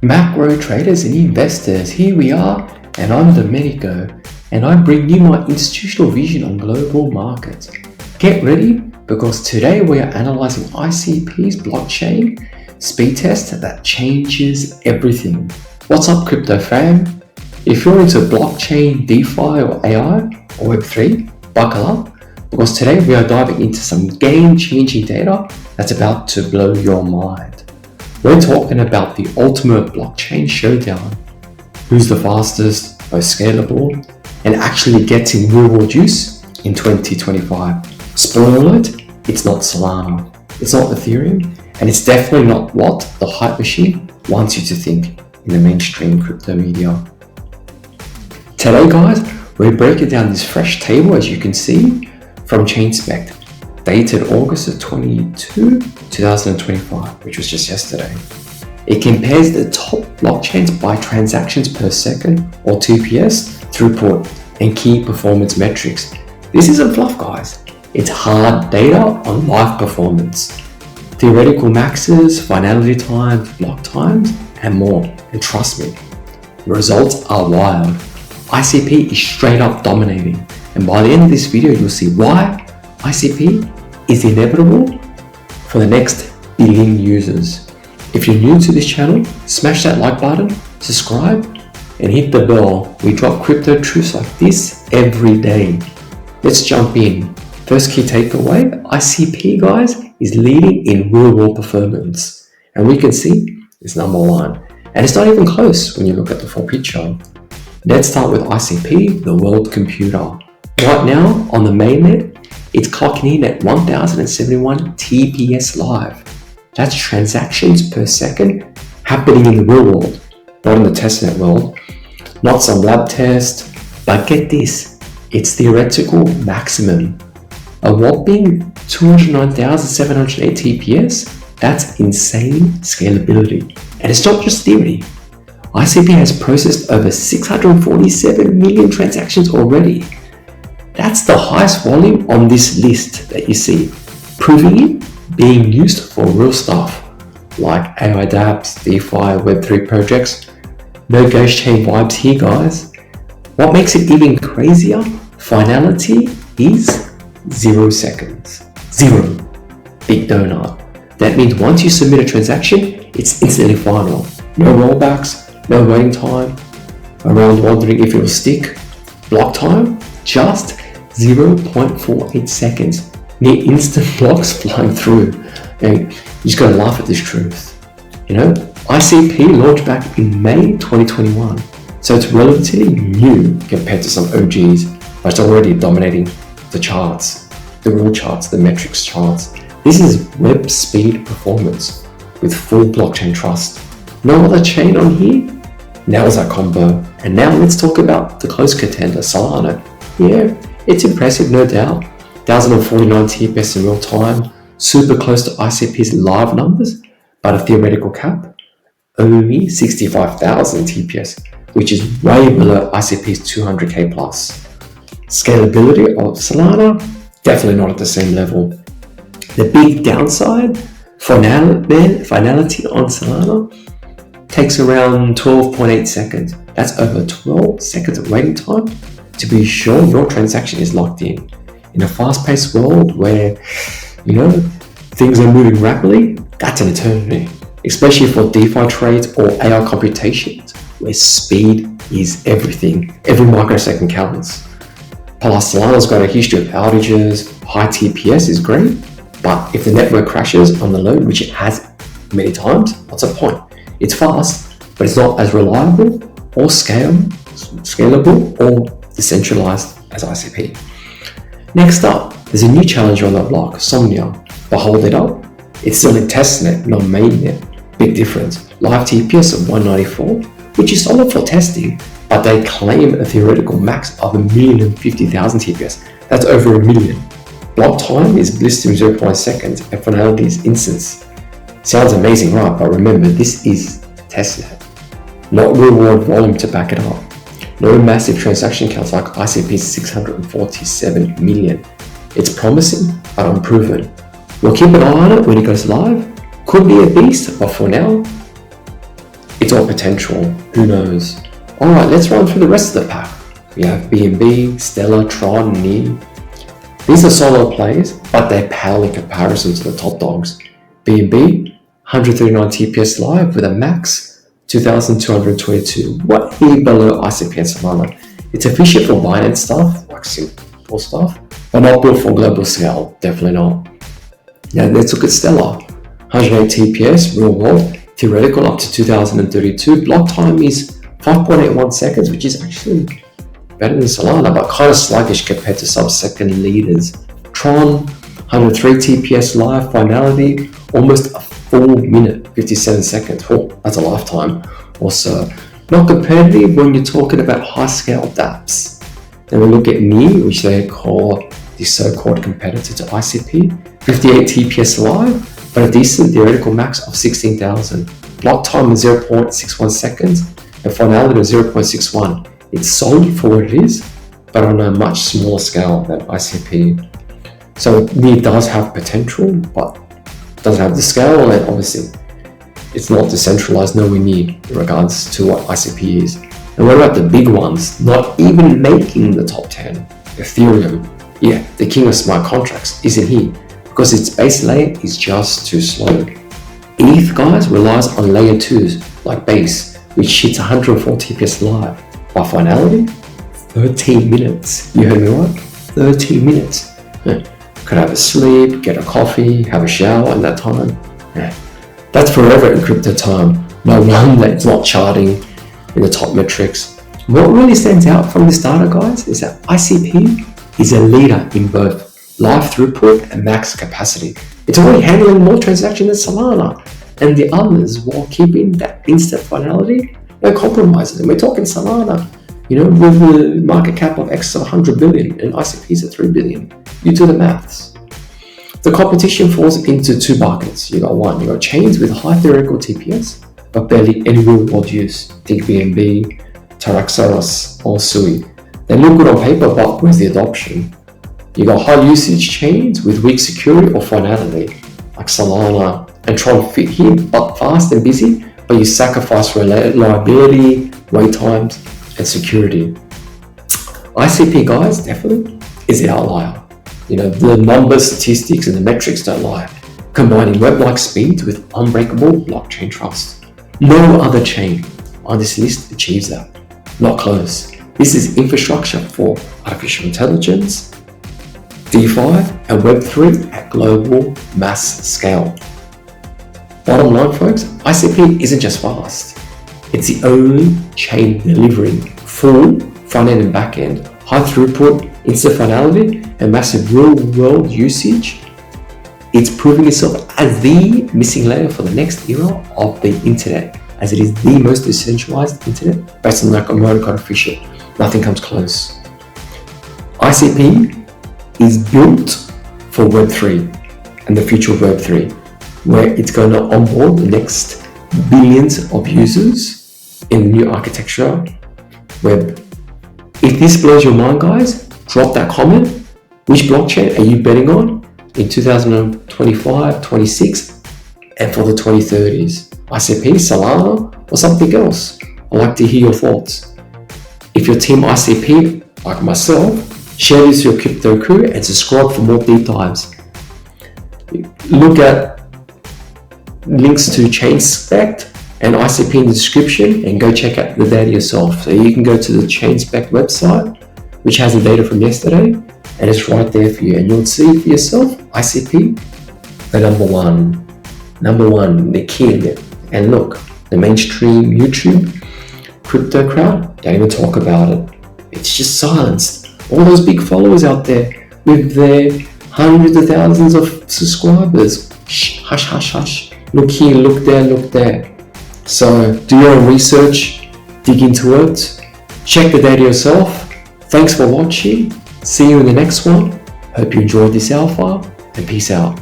Macro traders and investors, here we are, and I'm Domenico, and I bring you my institutional vision on global markets. Get ready, because today we are analyzing ICP's blockchain speed test that changes everything. What's up, crypto fam? If you're into blockchain, DeFi or AI or Web3, buckle up, because today we are diving into some game-changing data that's about to blow your mind. We're talking about the ultimate blockchain showdown. Who's the fastest, most scalable, and actually getting real-world use in 2025. Spoiler alert, it's not Solana, it's not Ethereum, and it's definitely not what the hype machine wants you to think in the mainstream crypto media. Today, guys, we're breaking down this fresh table, as you can see, from ChainSpect, dated August 22, 2025, which was just yesterday. It compares the top blockchains by transactions per second, or TPS, throughput, and key performance metrics. This isn't fluff, guys. It's hard data on live performance, theoretical maxes, finality times, block times, and more. And trust me, the results are wild. ICP is straight up dominating. And by the end of this video, you'll see why ICP is inevitable for the next billion users. If you're new to this channel, smash that like button, subscribe, and hit the bell. We drop crypto truths like this every day. Let's jump in. First key takeaway, ICP, guys, is leading in real-world performance. And we can see it's number one. And it's not even close when you look at the full picture. Let's start with ICP, the world computer. Right now, on the mainnet, it's clocking in at 1071 TPS live. That's transactions per second happening in the real world, not in the testnet world, not some lab test, but get this, it's theoretical maximum. A whopping 209,708 TPS, that's insane scalability. And it's not just theory. ICP has processed over 647 million transactions already. That's the highest volume on this list that you see, proving it being used for real stuff like AI dApps, DeFi, Web3 projects. No ghost chain vibes here, guys. What makes it even crazier, finality is 0 seconds. Zero. Big donut. That means once you submit a transaction, it's instantly final. No rollbacks, no waiting time, around wondering if it will stick. Block time, just 0.48 seconds. Near instant blocks flying through. And you just gotta laugh at this truth. You know, ICP launched back in May 2021, so it's relatively new compared to some OGs, but it's already dominating the charts, the real charts, the metrics charts. This is web speed performance with full blockchain trust. No other chain on here nails that combo. And now let's talk about the close contender, Solana. Yeah, it's impressive, no doubt. 1049 TPS in real time, super close to ICP's live numbers, but a theoretical cap, only 65,000 TPS, which is way below ICP's 200k plus. Scalability of Solana, definitely not at the same level. The big downside, finality on Solana takes around 12.8 seconds. That's over 12 seconds of waiting time to be sure your transaction is locked in. In a fast-paced world where, things are moving rapidly, that's an eternity, especially for DeFi trades or AI computations, where speed is everything. Every microsecond counts. Plus, Solana's got a history of outages. High TPS is great, but if the network crashes on the load, which it has many times, what's the point? It's fast, but it's not as reliable or scalable or decentralized as ICP. Next up, there's a new challenger on that block, Somnia. But hold it up, it's still in testnet, not mainnet. Big difference. Live TPS of 194, which is solid for testing, but they claim a theoretical max of 1,050,000 TPS. That's over 1 million. Block time is blistering 0.1 seconds, and finality is instance. Sounds amazing, right? But remember, this is testnet, not real world volume to back it up. No massive transaction counts like ICP's 647 million. It's promising, but unproven. We'll keep an eye on it when it goes live. Could be a beast, but for now, It's all potential, who knows. Alright, let's run through the rest of the pack. We have BNB, Stellar, Tron, NEA. These are solo plays, but they're pale in comparison to the top dogs. BNB, 139 TPS live with a max 2,222. What here below ICP and Solana. It's efficient for Binance stuff, like simple stuff, but not built for global scale, definitely not. Now let's look at Stellar. 108 TPS, real world, theoretical up to 2032. Block time is 5.81 seconds, which is actually better than Solana, but kind of sluggish compared to sub-second leaders. Tron, 103 TPS live, finality, almost a full minute, 57 seconds. Oh, that's a lifetime. Also, not competitive when you're talking about high-scale dApps. Then we look at NEA, which they call the so-called competitor to ICP, 58 TPS live, but a decent theoretical max of 16,000. Block time is 0.61 seconds, and finality is 0.61. It's solid for what it is, but on a much smaller scale than ICP. So NEA does have potential, but doesn't have the scale, and obviously it's not decentralized nowhere near in regards to what ICP is. And what about the big ones, not even making the top 10? Ethereum, yeah, the king of smart contracts, isn't here because its base layer is just too slow. ETH, guys, relies on layer 2s like Base, which hits 104 TPS live. By finality, 13 minutes. You heard me right? 13 minutes. Could have a sleep, get a coffee, have a shower in that time. That's forever in crypto time. No wonder it's not charting in the top metrics. What really stands out from this data, guys, is that ICP is a leader in both live throughput and max capacity. It's already handling more transactions than Solana and the others while keeping that instant finality. No compromises, and we're talking Solana, with the market cap of X of 100 billion and ICP's at 3 billion. You do the maths. The competition falls into two buckets. You got chains with high theoretical TPS, but barely any real world use. Think BNB, Taraxaros, or Sui. They look good on paper, but where's the adoption? You got high usage chains with weak security or finality, like Solana and Tron fit here, but fast and busy, but you sacrifice reliability, wait times, and security. ICP, guys, definitely is the outlier. The numbers, statistics, and the metrics don't lie. Combining web-like speeds with unbreakable blockchain trust. No other chain on this list achieves that. Not close. This is infrastructure for artificial intelligence, DeFi, and Web3 at global mass scale. Bottom line, folks, ICP isn't just fast. It's the only chain delivering full front-end and back-end, high throughput, instant finality, and massive real-world usage. It's proving itself as the missing layer for the next era of the internet, as it is the most decentralized internet based on American official. Nothing comes close. ICP is built for Web3 and the future of Web3, where it's going to onboard the next billions of users in the new architecture web. If this blows your mind, guys, drop that comment. Which blockchain are you betting on in 2025, 26, and for the 2030s? ICP, Solana, or something else? I'd like to hear your thoughts. If you're team ICP, like myself, share this with your crypto crew and subscribe for more deep dives. Look at links to ChainSpect and ICP in the description and go check out the data yourself. So you can go to the ChainSpect website, which has the data from yesterday, and it's right there for you. And you'll see for yourself, ICP, the number one, the king. And look, the mainstream YouTube crypto crowd don't even talk about it. It's just silenced. All those big followers out there with their hundreds of thousands of subscribers. Shh, hush, hush, hush. Look here, look there. So do your own research, dig into it, check the data yourself. Thanks for watching. See you in the next one. Hope you enjoyed this alpha, and peace out.